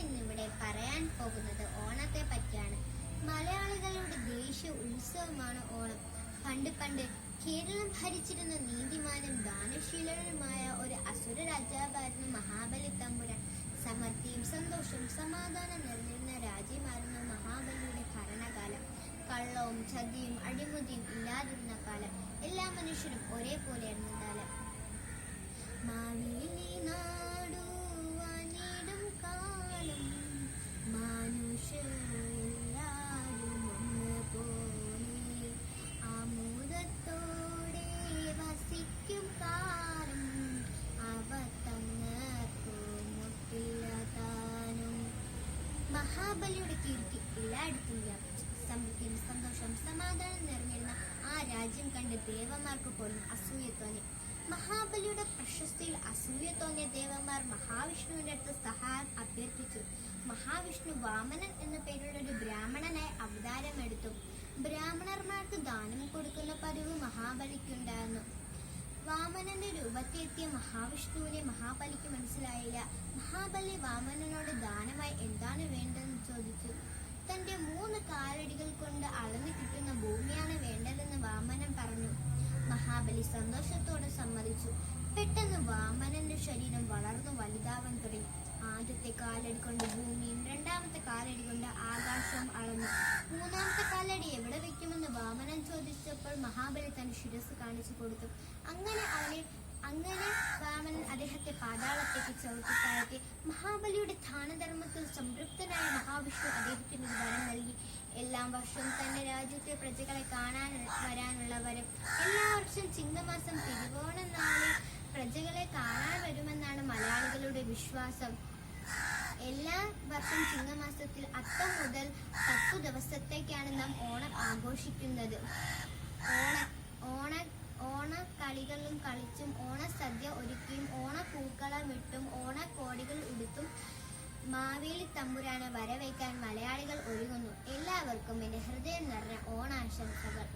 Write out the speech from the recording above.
ഇന്നിവിടെ പറയാൻ പോകുന്നത് ഓണത്തെ പറ്റിയാണ്. മലയാളികളുടെ ദേശീയ ഉത്സവമാണ് ഓണം. പണ്ട് കേരളം ഭരിച്ചിരുന്ന നീതിമാനും ദാനശീലനുമായ ഒരു അസുര രാജാവായിരുന്നു മഹാബലി തമ്പുരാൻ. സമൃദ്ധിയും സന്തോഷവും സമാധാനം നിറഞ്ഞിരുന്ന രാജ്യമായിരുന്നു മഹാബലിയുടെ ഭരണകാലം. കള്ളവും ചതിയും അഴിമതിയും ഇല്ലാതിരുന്ന കാലം. എല്ലാ മനുഷ്യരും ഒരേപോലെയായിരുന്ന കാലം. മാവേലി നാടു വാണിടും കാലം, മനുഷ്യരെല്ലാരും ഒന്നുപോലെ ആമോദത്തോടെ വസിക്കും കാലം. അവ തങ്ങൾക്കുമുട്ടില്ലതാനും. മഹാബലിയുടെ കീർത്തി എല്ലായിടത്തും വ്യാപിച്ചു. സമൃദ്ധിയും സന്തോഷവും സമാധാനം നിറഞ്ഞിരുന്ന ആ രാജ്യം കണ്ട് ദേവന്മാർക്ക് പോലും അസൂയ തോന്നി. മഹാബലിയുടെ പ്രശസ്തിയിൽ അസൂയ തോന്നിയ ദേവന്മാർ മഹാവിഷ്ണുവിന്റെ അടുത്ത് സഹായം അഭ്യർത്ഥിച്ചു. മഹാവിഷ്ണു വാമനൻ എന്ന പേരുള്ള ഒരു ബ്രാഹ്മണനായി അവതാരമെടുത്തു. ബ്രാഹ്മണർമാർക്ക് ദാനം കൊടുക്കുന്ന പതിവ് മഹാബലിക്കുണ്ടായിരുന്നു. വാമനന്റെ രൂപത്തിലെത്തിയ മഹാവിഷ്ണുവിനെ മഹാബലിക്ക് മനസ്സിലായില്ല. മഹാബലി വാമനനോട് ദാനമായി എന്താണ് വേണ്ടതെന്ന് ചോദിച്ചു. തന്റെ 3 കാലടികൾ കൊണ്ട് അളന്നു കിട്ടുന്ന ഭൂമിയാണ് വേണ്ടതെന്ന് വാമനൻ പറഞ്ഞു. മഹാബലി സന്തോഷത്തോടെ സമ്മതിച്ചു. പെട്ടെന്ന് വാമനന്റെ ശരീരം വളർന്നു വലുതാവാൻ തുടങ്ങി. ആദ്യത്തെ കാലടി കൊണ്ട് ഭൂമിയും 2ാമത്തെ കാലടി കൊണ്ട് ആകാശവും അളന്നു. 3ാമത്തെ കാലടി എവിടെ വെക്കുമെന്ന് വാമനൻ ചോദിച്ചപ്പോൾ മഹാബലി തന്റെ ശിരസ് കാണിച്ചു കൊടുത്തു. അങ്ങനെ വാമനൻ അദ്ദേഹത്തെ പാതാളത്തേക്ക് ചവിട്ടിത്താഴ്ത്തി. മഹാബലിയുടെ ദാനധർമ്മത്തിൽ സംതൃപ്തനായ മഹാവിഷ്ണു അദ്ദേഹത്തിന് ഒരു വരം നൽകി. എല്ലാ വർഷവും തന്റെ രാജ്യത്തെ പ്രജകളെ കാണാൻ വരാനുള്ളവരും എല്ലാ വർഷവും ചിങ്ങമാസം തിരുവോണ നാളിൽ പ്രജകളെ കാണാൻ വരുമെന്നാണ് മലയാളികളുടെ വിശ്വാസം. എല്ലാ വർഷം ചിങ്ങമാസത്തിൽ അത്തം മുതൽ 10 ദിവസത്തേക്കാണ് നാം ഓണം ആഘോഷിക്കുന്നത്. ഓണക്കളികളും കളിച്ചും ഓണസദ്യ ഒരുക്കിയും ഓണപ്പൂക്കളമിട്ടും ഓണക്കോടികൾ ഉടുത്തും മാവേലി തമ്പുരാനെ വരവേൽക്കാൻ മലയാളികൾ ഒരുങ്ങുന്നു. എല്ലാവർക്കും എന്റെ ഹൃദയം നിറഞ്ഞ ഓണാശംസകൾ.